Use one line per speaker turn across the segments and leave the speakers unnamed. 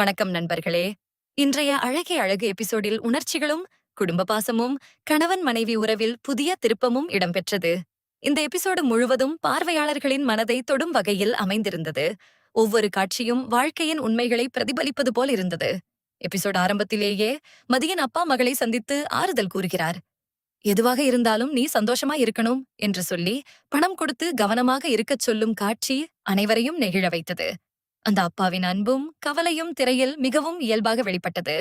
வணக்கம் நண்பர்களே. இன்றைய அழகே அழகு எபிசோடில் உணர்ச்சிகளும் குடும்ப பாசமும் கணவன் மனைவி உறவில் புதிய திருப்பமும் இடம்பெற்றது. இந்த எபிசோடு முழுவதும் பார்வையாளர்களின் மனதை தொடும் வகையில் அமைந்திருந்தது. ஒவ்வொரு காட்சியும் வாழ்க்கையின் உண்மைகளை பிரதிபலிப்பது போல் இருந்தது. எபிசோட் ஆரம்பத்திலேயே மதியன் அப்பா மகளை சந்தித்து ஆறுதல் கூறுகிறார். எதுவாக இருந்தாலும் நீ சந்தோஷமா இருக்கணும் என்று சொல்லி பணம் கொடுத்து கவனமாக இருக்கச் சொல்லும் காட்சி அனைவரையும் நெகிழ வைத்தது. அந்த அப்பாவின் அன்பும் கவலையும் திரையில் மிகவும் இயல்பாக வெளிப்பட்டது.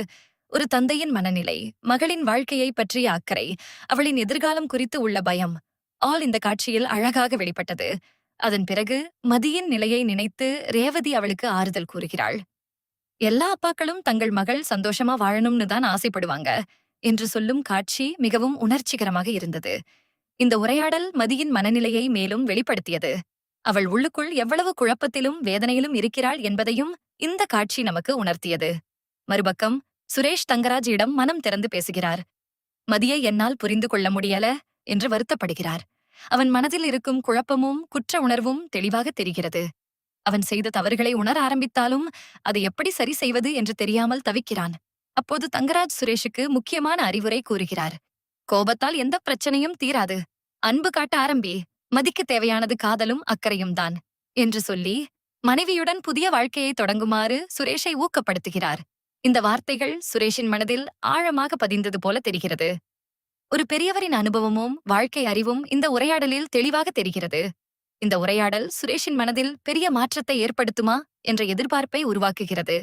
ஒரு தந்தையின் மனநிலை, மகளின் வாழ்க்கையை பற்றிய அக்கறை, அவளின் எதிர்காலம் குறித்து உள்ள பயம், ஆல் இந்த காட்சியில் அழகாக வெளிப்பட்டது. அதன் பிறகு மதியின் நிலையை நினைத்து ரேவதி அவளுக்கு ஆறுதல் கூறுகிறாள். எல்லா அப்பாக்களும் தங்கள் மகள் சந்தோஷமா வாழணும்னு தான் ஆசைப்படுவாங்க என்று சொல்லும் காட்சி மிகவும் உணர்ச்சிகரமாக இருந்தது. இந்த உரையாடல் மதியின் மனநிலையை மேலும் வெளிப்படுத்தியது. அவள் உள்ளுக்குள் எவ்வளவு குழப்பத்திலும் வேதனையிலும் இருக்கிறாள் என்பதையும் இந்த காட்சி நமக்கு உணர்த்தியது. மறுபக்கம் சுரேஷ் தங்கராஜிடம் மனம் திறந்து பேசுகிறார். மதியை என்னால் புரிந்து கொள்ள முடியல என்று வருத்தப்படுகிறார். அவன் மனதில் இருக்கும் குழப்பமும் குற்ற உணர்வும் தெளிவாக தெரிகிறது. அவன் செய்த தவறுகளை உணர ஆரம்பித்தாலும் அதை எப்படி சரி செய்வது என்று தெரியாமல் தவிக்கிறான். அப்போது தங்கராஜ் சுரேஷுக்கு முக்கியமான அறிவுரை கூறுகிறார். கோபத்தால் எந்த பிரச்சனையும் தீராது. அன்பு காட்ட ஆரம்பி. மதிக்கு தேவையானது காதலும் அக்கறையும் தான் என்று சொல்லி மனைவியுடன் புதிய வாழ்க்கையை தொடங்குமாறு சுரேஷை ஊக்கப்படுத்துகிறார். இந்த வார்த்தைகள் சுரேஷின் மனதில் ஆழமாக பதிந்தது போல தெரிகிறது. ஒரு பெரியவரின் அனுபவமும் வாழ்க்கை அறிவும் இந்த உரையாடலில் தெளிவாக தெரிகிறது. இந்த உரையாடல் சுரேஷின் மனதில் பெரிய மாற்றத்தை ஏற்படுத்துமா என்ற எதிர்பார்ப்பை உருவாக்குகிறது.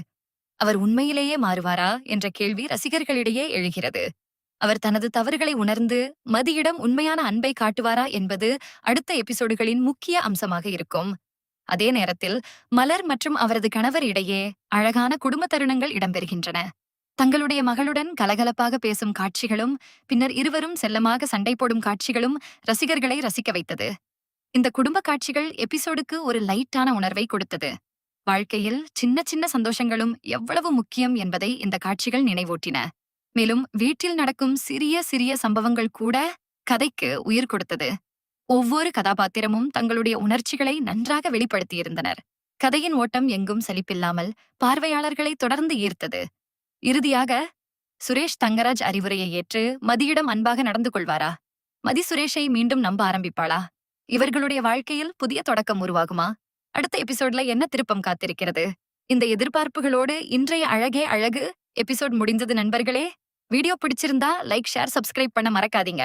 அவர் உண்மையிலேயே மாறுவாரா என்ற கேள்வி ரசிகர்களிடையே எழுகிறது. அவர் தனது தவறுகளை உணர்ந்து மதியிடம் உண்மையான அன்பை காட்டுவாரா என்பது அடுத்த எபிசோடுகளின் முக்கிய அம்சமாக இருக்கும். அதே நேரத்தில் மலர் மற்றும் அவரது கணவர் இடையே அழகான குடும்ப தருணங்கள் இடம்பெறுகின்றன. தங்களுடைய மகளுடன் கலகலப்பாக பேசும் காட்சிகளும் பின்னர் இருவரும் செல்லமாக சண்டை போடும் காட்சிகளும் ரசிகர்களை ரசிக்க வைத்தது. இந்த குடும்ப காட்சிகள் எபிசோடுக்கு ஒரு லைட்டான உணர்வை கொடுத்தது. வாழ்க்கையில் சின்ன சின்ன சந்தோஷங்களும் எவ்வளவு முக்கியம் என்பதை இந்த காட்சிகள் நினைவூட்டின. மேலும் வீட்டில் நடக்கும் சிறிய சிறிய சம்பவங்கள் கூட கதைக்கு உயிர் கொடுத்தது. ஒவ்வொரு கதாபாத்திரமும் தங்களுடைய உணர்ச்சிகளை நன்றாக வெளிப்படுத்தியிருந்தனர். கதையின் ஓட்டம் எங்கும் சலிப்பில்லாமல் பார்வையாளர்களை தொடர்ந்து ஈர்த்தது. இறுதியாக சுரேஷ் தங்கராஜ் அறிவுரையை ஏற்று மதியிடம் அன்பாக நடந்து கொள்வாரா? மதி சுரேஷை மீண்டும் நம்ப ஆரம்பிப்பாளா? இவர்களுடைய வாழ்க்கையில் புதிய தொடக்கம் உருவாகுமா? அடுத்த எபிசோட்ல என்ன திருப்பம் காத்திருக்கிறது? இந்த எதிர்பார்ப்புகளோடு இன்றைய அழகே அழகு எபிசோட் முடிந்தது நண்பர்களே. வீடியோ பிடிச்சிருந்தா லைக், ஷேர், சப்ஸ்கிரைப் பண்ண மறக்காதீங்க.